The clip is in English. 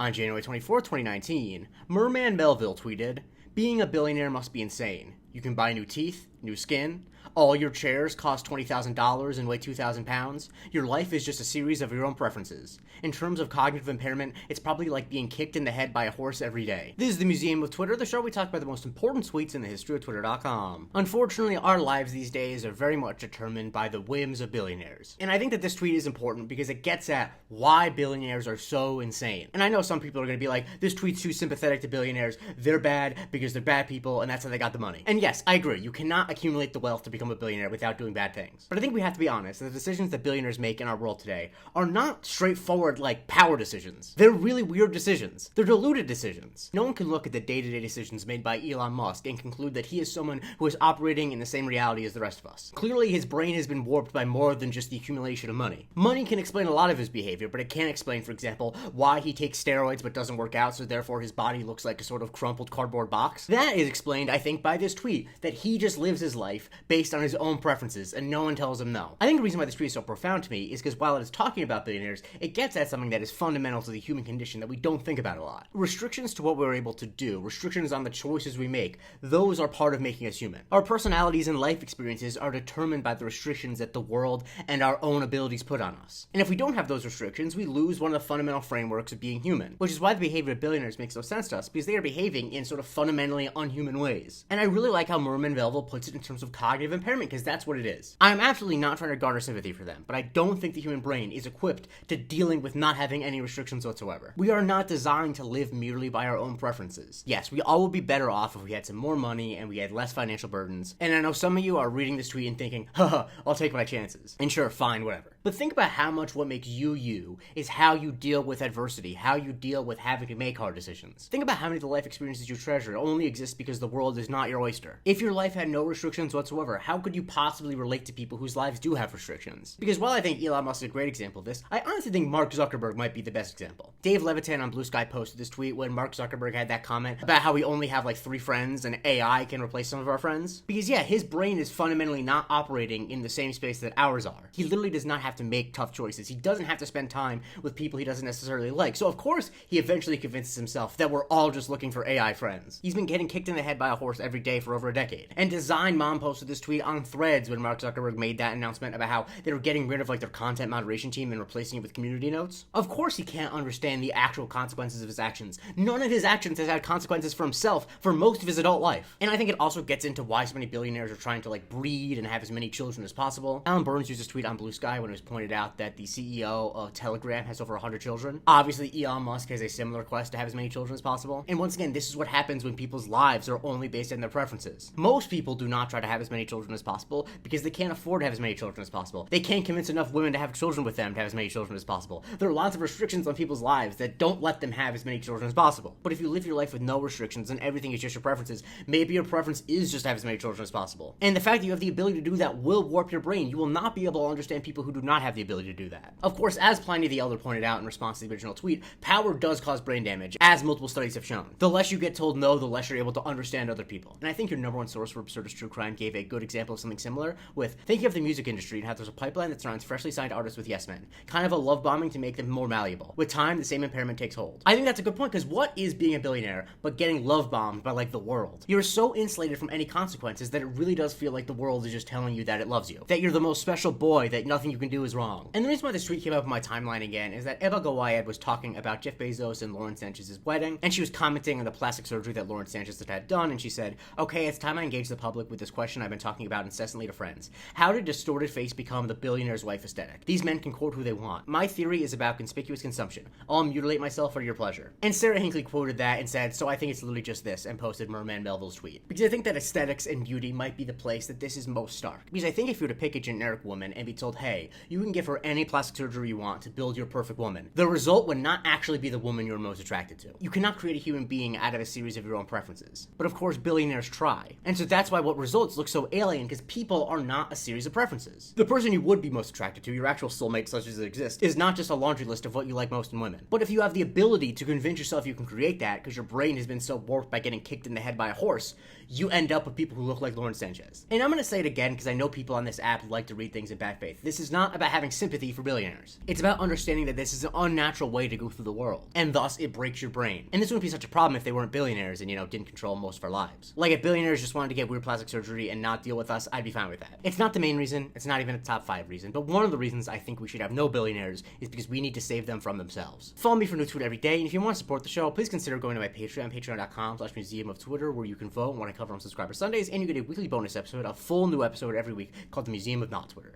On January 24, 2019, Merman Melville tweeted, "Being a billionaire must be insane. You can buy new teeth, new skin. All your chairs cost $20,000 and weigh 2,000 pounds. Your life is just a series of your own preferences. In terms of cognitive impairment, it's probably like being kicked in the head by a horse every day." This is the Museum of Twitter, the show we talk about the most important tweets in the history of Twitter.com. Unfortunately, our lives these days are very much determined by the whims of billionaires. And I think that this tweet is important because it gets at why billionaires are so insane. And I know some people are going to be like, this tweet's too sympathetic to billionaires. They're bad because they're bad people and that's how they got the money. And yes, I agree. You cannot accumulate the wealth to become a billionaire without doing bad things. But I think we have to be honest, the decisions that billionaires make in our world today are not straightforward like power decisions. They're really weird decisions. They're deluded decisions. No one can look at the day-to-day decisions made by Elon Musk and conclude that he is someone who is operating in the same reality as the rest of us. Clearly, his brain has been warped by more than just the accumulation of money. Money can explain a lot of his behavior, but it can't explain, for example, why he takes steroids but doesn't work out, so therefore his body looks like a sort of crumpled cardboard box. That is explained, I think, by this tweet, that he just lives his life based on his own preferences, and no one tells him no. I think the reason why this tweet is so profound to me is because while it is talking about billionaires, it gets at something that is fundamental to the human condition that we don't think about a lot. Restrictions to what we're able to do, restrictions on the choices we make, those are part of making us human. Our personalities and life experiences are determined by the restrictions that the world and our own abilities put on us. And if we don't have those restrictions, we lose one of the fundamental frameworks of being human, which is why the behavior of billionaires makes no sense to us, because they are behaving in sort of fundamentally unhuman ways. And I really like how Merman Melville puts it in terms of cognitive impairment, because that's what it is. I am absolutely not trying to garner sympathy for them, but I don't think the human brain is equipped to dealing with not having any restrictions whatsoever. We are not designed to live merely by our own preferences. Yes, we all would be better off if we had some more money and we had less financial burdens. And I know some of you are reading this tweet and thinking, haha, I'll take my chances. And sure, fine, whatever. But think about how much what makes you you is how you deal with adversity, how you deal with having to make hard decisions. Think about how many of the life experiences you treasure only exist because the world is not your oyster. If your life had no restrictions whatsoever, how could you possibly relate to people whose lives do have restrictions? Because while I think Elon Musk is a great example of this, I honestly think Mark Zuckerberg might be the best example. Dave Levitan on Blue Sky posted this tweet when Mark Zuckerberg had that comment about how we only have like 3 friends and AI can replace some of our friends. Because yeah, his brain is fundamentally not operating in the same space that ours are. He literally does not have to make tough choices. He doesn't have to spend time with people he doesn't necessarily like. So of course, he eventually convinces himself that we're all just looking for AI friends. He's been getting kicked in the head by a horse every day for over a decade. And Design Mom posted this tweet on Threads when Mark Zuckerberg made that announcement about how they were getting rid of like their content moderation team and replacing it with community notes. Of course he can't understand the actual consequences of his actions. None of his actions has had consequences for himself for most of his adult life. And I think it also gets into why so many billionaires are trying to like breed and have as many children as possible. Alan Burns used this tweet on Blue Sky when it was pointed out that the CEO of Telegram has over 100 children. Obviously Elon Musk has a similar quest to have as many children as possible. And once again, this is what happens when people's lives are only based on their preferences. Most people do not try to have as many children as possible because they can't afford to have as many children as possible. They can't convince enough women to have children with them to have as many children as possible. There are lots of restrictions on people's lives that don't let them have as many children as possible. But if you live your life with no restrictions and everything is just your preferences, maybe your preference is just to have as many children as possible. And the fact that you have the ability to do that will warp your brain. You will not be able to understand people who do not have the ability to do that. Of course, as Pliny the Elder pointed out in response to the original tweet, power does cause brain damage, as multiple studies have shown. The less you get told no, the less you're able to understand other people. And I think your number one source for absurdist true crime gave a good example of something similar with thinking of the music industry and how there's a pipeline that surrounds freshly signed artists with yes men. Kind of a love bombing to make them more malleable. With time, the same impairment takes hold. I think that's a good point because what is being a billionaire but getting love bombed by like the world? You're so insulated from any consequences that it really does feel like the world is just telling you that it loves you. That you're the most special boy, that nothing you can do is wrong. And the reason why this tweet came up in my timeline again is that Eva Gawayed was talking about Jeff Bezos and Lauren Sanchez's wedding, and she was commenting on the plastic surgery that Lauren Sanchez had done, and she said, okay, it's time I engage the public with this question I've been talking about incessantly to friends. How did distorted face become the billionaire's wife aesthetic? These men can quote who they want. My theory is about conspicuous consumption. I'll mutilate myself for your pleasure. And Sarah Hinckley quoted that and said, so I think it's literally just this, and posted Merman Melville's tweet. Because I think that aesthetics and beauty might be the place that this is most stark. Because I think if you were to pick a generic woman and be told, hey, you can give her any plastic surgery you want to build your perfect woman, the result would not actually be the woman you're most attracted to. You cannot create a human being out of a series of your own preferences. But of course, billionaires try. And so that's why what results look so alien, because people are not a series of preferences. The person you would be most attracted to, your actual soulmate such as it exists, is not just a laundry list of what you like most in women. But if you have the ability to convince yourself you can create that, because your brain has been so warped by getting kicked in the head by a horse, you end up with people who look like Lauren Sanchez. And I'm going to say it again because I know people on this app like to read things in bad faith. This is not about having sympathy for billionaires. It's about understanding that this is an unnatural way to go through the world, and thus it breaks your brain. And this wouldn't be such a problem if they weren't billionaires and, didn't control most of our lives. Like, if billionaires just wanted to get weird plastic surgery and not deal with us, I'd be fine with that. It's not the main reason, it's not even a top 5 reason, but one of the reasons I think we should have no billionaires is because we need to save them from themselves. Follow me for new tweet every day, and if you want to support the show, please consider going to my Patreon, patreon.com/museum of Twitter, where you can vote on what I cover on Subscriber Sundays, and you get a weekly bonus episode, a full new episode every week called the Museum of Not Twitter.